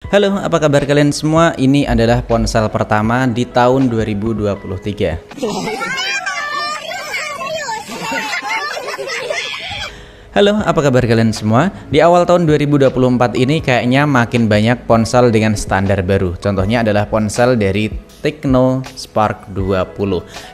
Halo, apa kabar kalian semua? Ini adalah ponsel pertama di tahun 2023. Halo, apa kabar kalian semua? Di awal tahun 2024 ini kayaknya makin banyak ponsel dengan standar baru. Contohnya adalah ponsel dari Tecno Spark 20.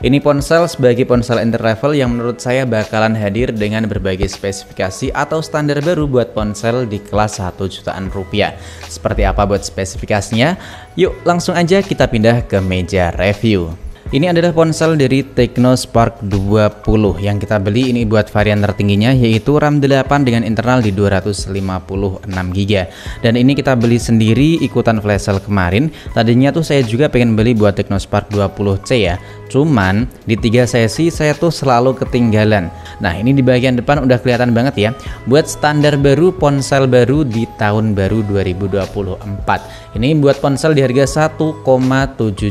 Ini ponsel sebagai ponsel entry level yang menurut saya bakalan hadir dengan berbagai spesifikasi atau standar baru buat ponsel di kelas 1 jutaan rupiah. Seperti apa buat spesifikasinya? Yuk langsung aja kita pindah ke meja review. Ini adalah ponsel dari Tecno Spark 20 yang kita beli ini buat varian tertingginya yaitu RAM 8 dengan internal di 256GB. Dan ini kita beli sendiri ikutan flash sale kemarin. Tadinya tuh saya juga pengen beli buat Tecno Spark 20C ya. Cuman di 3 sesi saya tuh selalu ketinggalan. Nah, ini di bagian depan udah kelihatan banget ya. Buat standar baru ponsel baru di tahun baru 2024. Ini buat ponsel di harga 1,7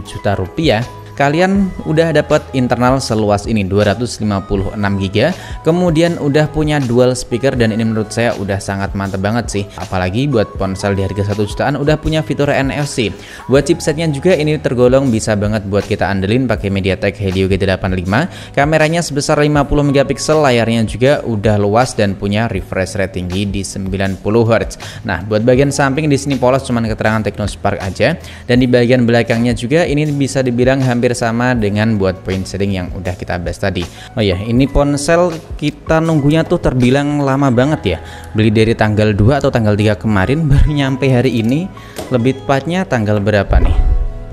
juta rupiah. Kalian udah dapat internal seluas ini 256GB, kemudian udah punya dual speaker dan ini menurut saya udah sangat mantep banget sih. Apalagi buat ponsel di harga 1 jutaan udah punya fitur NFC. Buat chipsetnya juga ini tergolong bisa banget buat kita andelin pakai MediaTek Helio G85. Kameranya sebesar 50MP, layarnya juga udah luas dan punya refresh rate tinggi di 90Hz. Nah, buat bagian samping di sini polos cuman keterangan Tecno Spark aja dan di bagian belakangnya juga ini bisa dibilang hampir sama dengan buat point setting yang udah kita bahas tadi. Oh ya, ini ponsel kita nunggunya tuh terbilang lama banget ya. Beli dari tanggal 2 atau tanggal 3 kemarin baru nyampe hari ini. Lebih tepatnya tanggal berapa nih?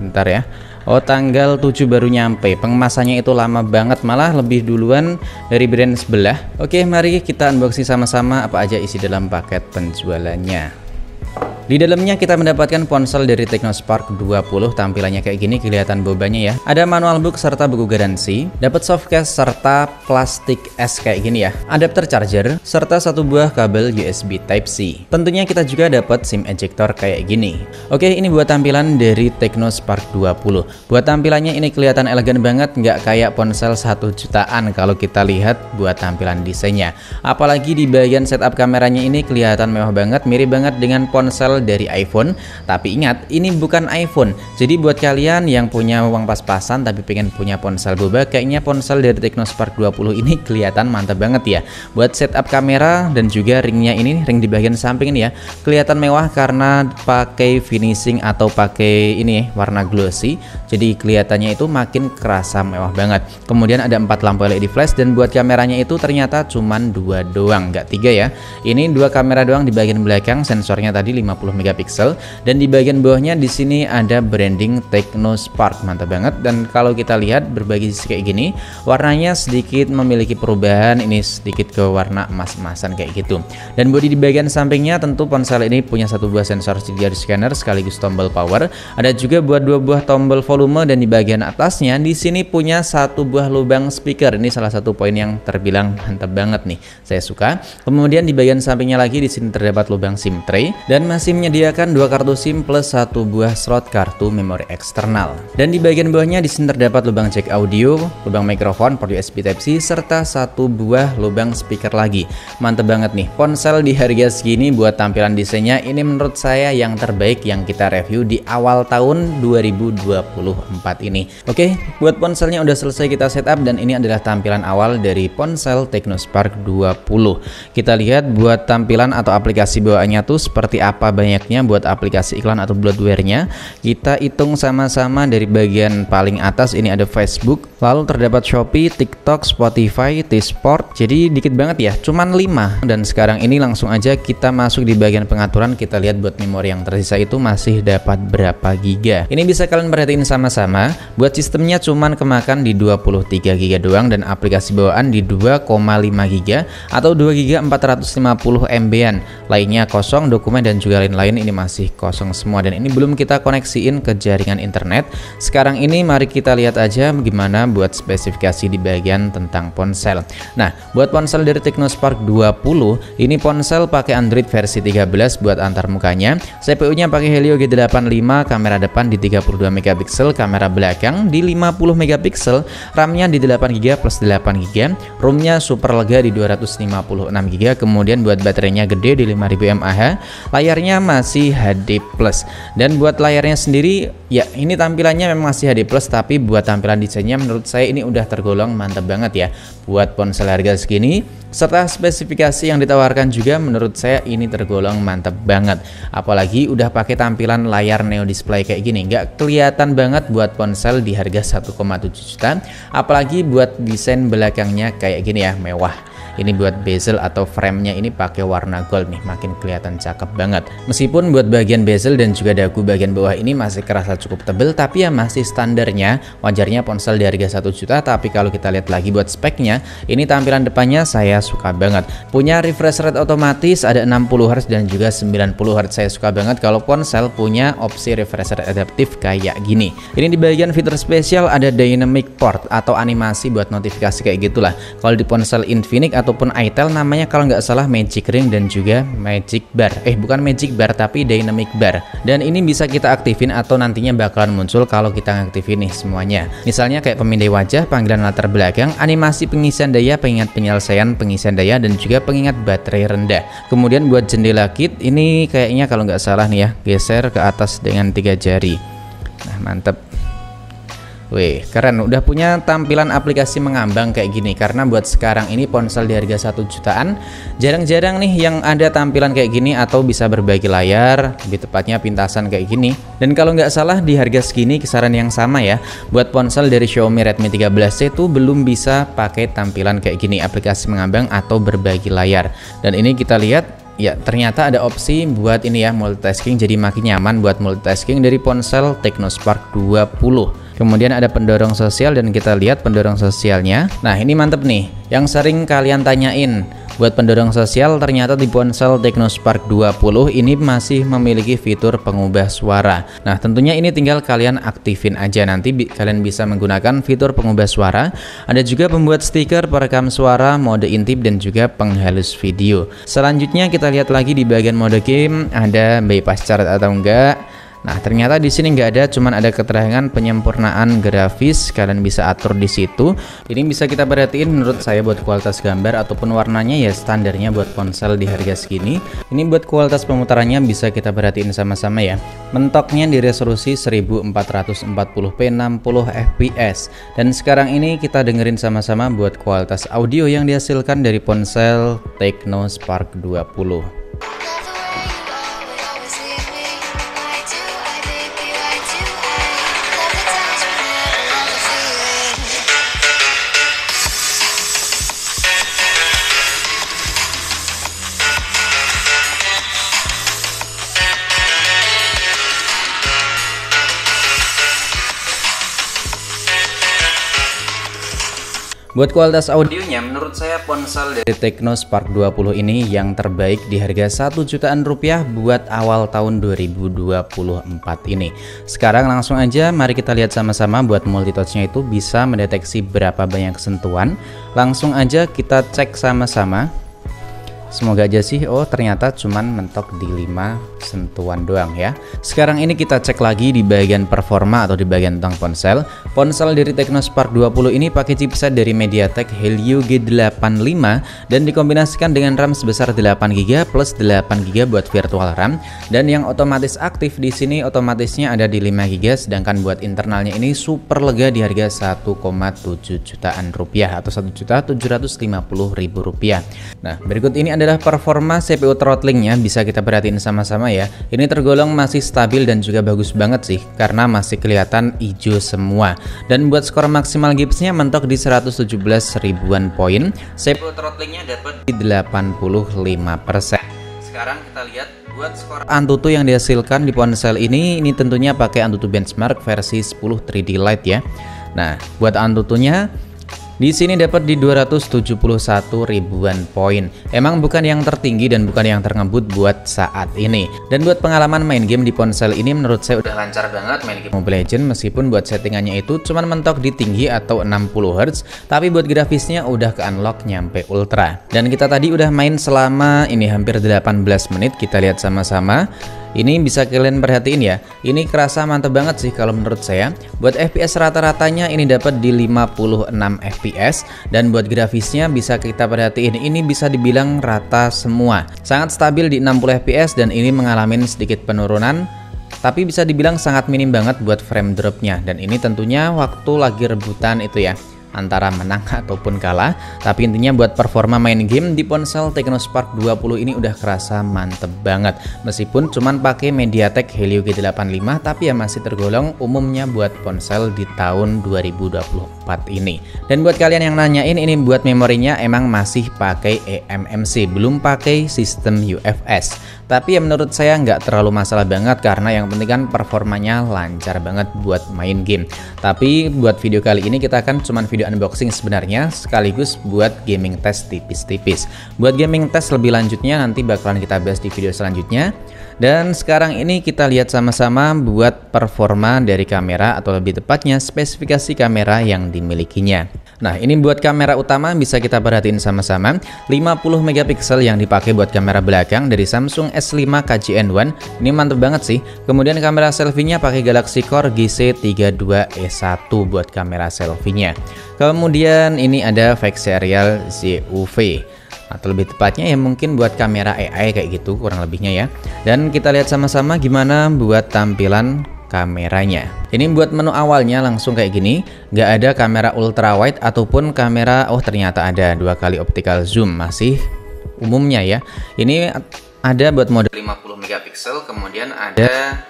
Bentar ya. Oh, tanggal 7 baru nyampe. Pengemasannya itu lama banget, malah lebih duluan dari brand sebelah. Oke, mari kita unboxing sama-sama apa aja isi dalam paket penjualannya. Di dalamnya kita mendapatkan ponsel dari Tecno Spark 20. Tampilannya kayak gini, kelihatan bobanya ya. Ada manual book serta buku garansi, dapat softcase serta plastik es kayak gini ya. Adapter charger serta satu buah kabel USB Type-C. Tentunya kita juga dapat SIM ejector kayak gini. Oke, ini buat tampilan dari Tecno Spark 20. Buat tampilannya ini kelihatan elegan banget, nggak kayak ponsel 1 jutaan kalau kita lihat buat tampilan desainnya. Apalagi di bagian setup kameranya ini kelihatan mewah banget, mirip banget dengan ponsel dari iPhone. Tapi ingat, ini bukan iPhone. Jadi buat kalian yang punya uang pas-pasan tapi pengen punya ponsel boba, kayaknya ponsel dari Tecno Spark 20 ini kelihatan mantap banget ya. Buat setup kamera dan juga ringnya ini, ring di bagian samping ini ya, kelihatan mewah karena pakai finishing atau pakai ini warna glossy. Jadi kelihatannya itu makin kerasa mewah banget. Kemudian ada 4 lampu LED flash dan buat kameranya itu ternyata cuman 2 doang, nggak 3 ya. Ini 2 kamera doang di bagian belakang, sensornya tadi 50MP dan di bagian bawahnya di sini ada branding Tecno Spark, mantap banget. Dan kalau kita lihat berbagi sisi kayak gini, warnanya sedikit memiliki perubahan, ini sedikit ke warna emas-emasan kayak gitu. Dan bodi di bagian sampingnya tentu ponsel ini punya satu buah sensor HDR scanner sekaligus tombol power, ada juga buat 2 buah tombol volume dan di bagian atasnya di sini punya 1 buah lubang speaker. Ini salah satu poin yang terbilang mantap banget nih, saya suka. Kemudian di bagian sampingnya lagi di sini terdapat lubang SIM tray dan masih menyediakan 2 kartu SIM plus 1 buah slot kartu memori eksternal. Dan di bagian bawahnya di sini terdapat lubang jack audio, lubang mikrofon, port USB Type-C serta 1 buah lubang speaker lagi. Mantep banget nih. Ponsel di harga segini buat tampilan desainnya ini menurut saya yang terbaik yang kita review di awal tahun 2024 ini. Oke, buat ponselnya udah selesai kita setup dan ini adalah tampilan awal dari ponsel Tecno Spark 20. Kita lihat buat tampilan atau aplikasi bawaannya tuh seperti apa banyaknya buat aplikasi iklan atau bloatware-nya. Kita hitung sama-sama dari bagian paling atas ini ada Facebook, lalu terdapat Shopee, TikTok, Spotify, T-Sport. Jadi dikit banget ya, cuman 5. Dan sekarang ini langsung aja kita masuk di bagian pengaturan. Kita lihat buat memori yang tersisa itu masih dapat berapa giga. Ini bisa kalian perhatiin sama-sama. Buat sistemnya cuman kemakan di 23 giga doang dan aplikasi bawaan di 2,5 giga atau 2 giga 450 MB-an. Lainnya kosong, dokumen dan juga lain-lain ini masih kosong semua dan ini belum kita koneksiin ke jaringan internet. Sekarang ini mari kita lihat aja gimana buat spesifikasi di bagian tentang ponsel. Nah, buat ponsel dari Tecno Spark 20 ini ponsel pakai Android versi 13 buat antar mukanya. CPU-nya pakai Helio G85, kamera depan di 32MP, kamera belakang di 50MP, RAM-nya di 8GB plus 8GB, ROM-nya super lega di 256GB, kemudian buat baterainya gede di 5000 mAh, layarnya masih HD+. Dan buat layarnya sendiri ya ini tampilannya memang masih HD+, tapi buat tampilan desainnya menurut saya ini udah tergolong mantap banget ya buat ponsel harga segini, serta spesifikasi yang ditawarkan juga menurut saya ini tergolong mantap banget. Apalagi udah pakai tampilan layar Neo display kayak gini, nggak kelihatan banget buat ponsel di harga 1,7 juta. Apalagi buat desain belakangnya kayak gini ya, mewah. Ini buat bezel atau framenya ini pakai warna gold nih, makin kelihatan cakep banget. Meskipun buat bagian bezel dan juga dagu bagian bawah ini masih kerasa cukup tebel, tapi ya masih standarnya. Wajarnya ponsel di harga 1 juta, tapi kalau kita lihat lagi buat speknya, ini tampilan depannya saya suka banget. Punya refresh rate otomatis, ada 60Hz dan juga 90Hz. Saya suka banget kalau ponsel punya opsi refresh rate adaptif kayak gini. Ini di bagian fitur spesial ada dynamic port atau animasi buat notifikasi kayak gitulah. Kalau di ponsel Infinix ataupun itel namanya kalau nggak salah Magic Ring dan juga Magic Bar. Bukan Magic Bar tapi Dynamic Bar. Dan ini bisa kita aktifin atau nantinya bakalan muncul kalau kita ngaktifin nih semuanya. Misalnya kayak pemindai wajah, panggilan latar belakang, animasi pengisian daya, pengingat penyelesaian pengisian daya, dan juga pengingat baterai rendah. Kemudian buat jendela kit ini kayaknya kalau nggak salah nih ya, geser ke atas dengan 3 jari. Nah, mantep. Wih, keren, udah punya tampilan aplikasi mengambang kayak gini. Karena buat sekarang ini ponsel di harga 1 jutaan jarang-jarang nih yang ada tampilan kayak gini atau bisa berbagi layar, lebih tepatnya pintasan kayak gini. Dan kalau nggak salah di harga segini kisaran yang sama ya, buat ponsel dari Xiaomi Redmi 13C itu belum bisa pakai tampilan kayak gini, aplikasi mengambang atau berbagi layar. Dan ini kita lihat ya, ternyata ada opsi buat ini ya, multitasking, jadi makin nyaman buat multitasking dari ponsel Tecno Spark 20. Kemudian ada pendorong sosial dan kita lihat pendorong sosialnya. Nah, ini mantep nih, yang sering kalian tanyain. Buat pendorong sosial ternyata di ponsel Tecno Spark 20 ini masih memiliki fitur pengubah suara. Nah, tentunya ini tinggal kalian aktifin aja, nanti kalian bisa menggunakan fitur pengubah suara. Ada juga pembuat stiker, perekam suara, mode intip, dan juga penghalus video. Selanjutnya kita lihat lagi di bagian mode game, ada bypass chart atau enggak. Nah, ternyata di sini nggak ada, cuman ada keterangan penyempurnaan grafis. Kalian bisa atur di situ. Ini bisa kita perhatiin menurut saya buat kualitas gambar ataupun warnanya ya standarnya buat ponsel di harga segini. Ini buat kualitas pemutarannya bisa kita perhatiin sama-sama ya. Mentoknya di resolusi 1440p 60 fps. Dan sekarang ini kita dengerin sama-sama buat kualitas audio yang dihasilkan dari ponsel Tecno Spark 20. Buat kualitas audionya menurut saya ponsel dari Tecno Spark 20 ini yang terbaik di harga 1 jutaan rupiah buat awal tahun 2024 ini. Sekarang langsung aja mari kita lihat sama-sama buat multitouchnya itu bisa mendeteksi berapa banyak sentuhan. Langsung aja kita cek sama-sama. Semoga aja sih, oh ternyata cuman mentok di 5 sentuhan doang ya. Sekarang ini kita cek lagi di bagian performa atau di bagian tentang ponsel. Ponsel dari Tecno Spark 20 ini pakai chipset dari MediaTek Helio G85 dan dikombinasikan dengan RAM sebesar 8GB plus 8GB buat virtual RAM. Dan yang otomatis aktif di sini otomatisnya ada di 5GB, sedangkan buat internalnya ini super lega di harga 1,7 jutaan rupiah atau 1.750.000 rupiah. Nah, berikut ini adalah performa CPU throttlingnya, bisa kita perhatiin sama-sama ya. Ini tergolong masih stabil dan juga bagus banget sih karena masih kelihatan hijau semua. Dan buat skor maksimal gipsnya mentok di 117 ribuan poin. CPU throttlingnya dapat di 85%. Sekarang kita lihat buat skor Antutu yang dihasilkan di ponsel ini tentunya pakai Antutu benchmark versi 10 3D Lite ya. Nah, buat Antutunya di sini dapat di 271 ribuan poin. Emang bukan yang tertinggi dan bukan yang terngebut buat saat ini. Dan buat pengalaman main game di ponsel ini menurut saya udah lancar banget main game Mobile Legends, meskipun buat settingannya itu cuman mentok di tinggi atau 60Hz, tapi buat grafisnya udah ke unlock nyampe ultra. Dan kita tadi udah main selama ini hampir 18 menit, kita lihat sama-sama. Ini bisa kalian perhatiin ya, ini kerasa mantep banget sih kalau menurut saya. Buat FPS rata-ratanya ini dapat di 56 FPS, dan buat grafisnya bisa kita perhatiin ini bisa dibilang rata semua. Sangat stabil di 60 FPS dan ini mengalami sedikit penurunan, tapi bisa dibilang sangat minim banget buat frame dropnya. Dan ini tentunya waktu lagi rebutan itu ya, antara menang ataupun kalah. Tapi intinya buat performa main game di ponsel Tecno Spark 20 ini udah kerasa mantep banget. Meskipun cuman pakai MediaTek Helio G85, tapi ya masih tergolong umumnya buat ponsel di tahun 2024 ini. Dan buat kalian yang nanyain, ini buat memorinya emang masih pakai eMMC, belum pakai sistem UFS. Tapi ya menurut saya nggak terlalu masalah banget, karena yang penting kan performanya lancar banget buat main game. Tapi buat video kali ini kita akan cuman video unboxing sebenarnya, sekaligus buat gaming test tipis-tipis. Buat gaming test lebih lanjutnya nanti bakalan kita bahas di video selanjutnya. Dan sekarang ini kita lihat sama-sama buat performa dari kamera, atau lebih tepatnya spesifikasi kamera yang dimilikinya. Nah, ini buat kamera utama bisa kita perhatiin sama-sama, 50 megapiksel yang dipakai buat kamera belakang dari Samsung S5 KJN1. Ini mantep banget sih. Kemudian kamera selfie-nya pakai Galaxy Core GC32E1 buat kamera selfie-nya. Kemudian ini ada fix serial ZUV, atau lebih tepatnya ya mungkin buat kamera AI kayak gitu kurang lebihnya ya. Dan kita lihat sama-sama gimana buat tampilan kameranya. Ini buat menu awalnya langsung kayak gini, nggak ada kamera ultra wide ataupun kamera, oh ternyata ada 2 kali optical zoom, masih umumnya ya. Ini ada buat mode 50 megapiksel, kemudian ada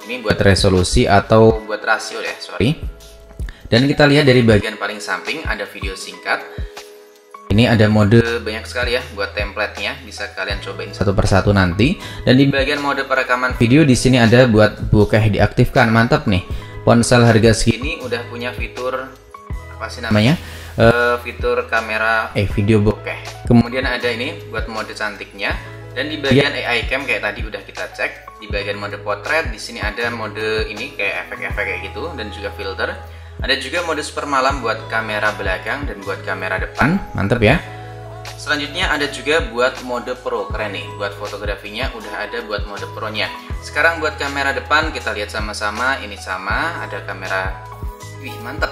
ini buat resolusi atau buat rasio ya, sorry. Dan kita lihat dari bagian paling samping ada video singkat. Ini ada mode banyak sekali ya buat template-nya, bisa kalian cobain satu persatu nanti. Dan di bagian mode perekaman video di sini ada buat bokeh diaktifkan. Mantap nih. Ponsel harga segini udah punya fitur apa sih namanya? Fitur kamera video bokeh. Kemudian ada ini buat mode cantiknya. Dan di bagian AI cam kayak tadi udah kita cek. Di bagian mode potret di sini ada mode ini kayak efek-efek kayak gitu dan juga filter. Ada juga mode super malam buat kamera belakang dan buat kamera depan. Mantep ya. Selanjutnya ada juga buat mode pro, keren nih. Buat fotografinya udah ada buat mode pro nya. Sekarang buat kamera depan kita lihat sama-sama. Ini sama, ada kamera. Wih mantep.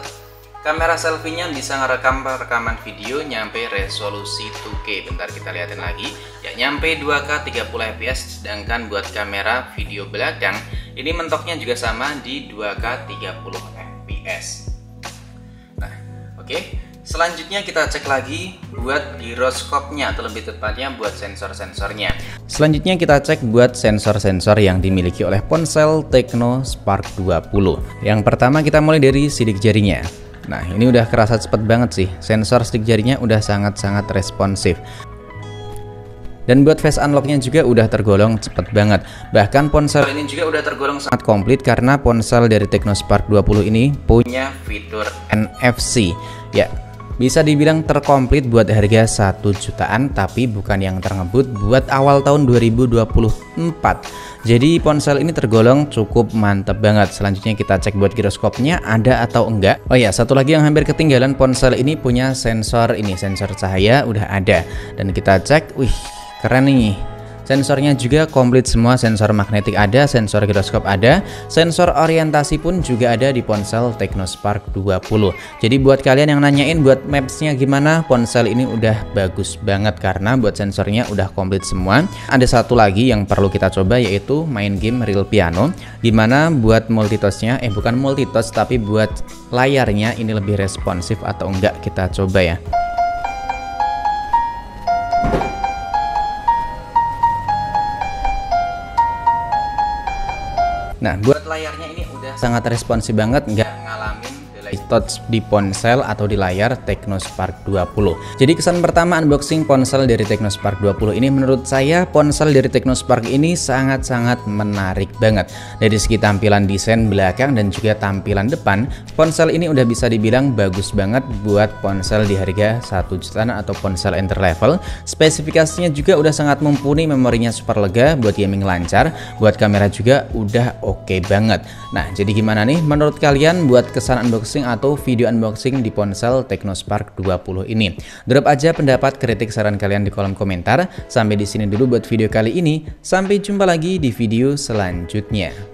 Kamera selfie-nya bisa ngerekam rekaman video nyampe resolusi 2K. Bentar kita liatin lagi. Ya nyampe 2K 30 fps. Sedangkan buat kamera video belakang ini mentoknya juga sama di 2K 30 fps. Nah, oke. Selanjutnya kita cek lagi buat giroskopnya, atau lebih tepatnya buat sensor-sensornya. Selanjutnya kita cek buat sensor-sensor yang dimiliki oleh ponsel Tecno Spark 20. Yang pertama kita mulai dari sidik jarinya. Nah, ini udah kerasa cepet banget sih. Sensor sidik jarinya udah sangat-sangat responsif. Dan buat face unlocknya juga udah tergolong cepet banget. Bahkan ponsel ini juga udah tergolong sangat komplit, karena ponsel dari Tecno Spark 20 ini punya fitur NFC. Ya, bisa dibilang terkomplit buat harga 1 jutaan, tapi bukan yang terngebut buat awal tahun 2024. Jadi ponsel ini tergolong cukup mantep banget. Selanjutnya kita cek buat giroskopnya ada atau enggak. Oh ya, satu lagi yang hampir ketinggalan, ponsel ini punya sensor ini, sensor cahaya udah ada. Dan kita cek, wih keren nih. Sensornya juga komplit semua, sensor magnetik ada, sensor giroskop ada, sensor orientasi pun juga ada di ponsel Tecno Spark 20. Jadi buat kalian yang nanyain buat mapsnya gimana, ponsel ini udah bagus banget karena buat sensornya udah komplit semua. Ada satu lagi yang perlu kita coba, yaitu main game Real Piano, dimana buat multitouch-nya, bukan multitouch tapi buat layarnya ini lebih responsif atau enggak, kita coba ya. Nah, buat layarnya ini udah sangat responsif banget, nggak ngalamin delay touch di ponsel atau di layar Tecno Spark 20. Jadi kesan pertama unboxing ponsel dari Tecno Spark 20 ini, menurut saya ponsel dari Tecno Spark ini sangat-sangat menarik banget. Dari segi tampilan desain belakang dan juga tampilan depan, ponsel ini udah bisa dibilang bagus banget buat ponsel di harga 1 jutaan atau ponsel enter level. Spesifikasinya juga udah sangat mumpuni, memorinya super lega buat gaming lancar, buat kamera juga udah oke banget. Nah, jadi gimana nih menurut kalian buat kesan unboxing atau atau video unboxing di ponsel Tecno Spark 20 ini. Drop aja pendapat, kritik, saran kalian di kolom komentar. Sampai di sini dulu buat video kali ini. Sampai jumpa lagi di video selanjutnya.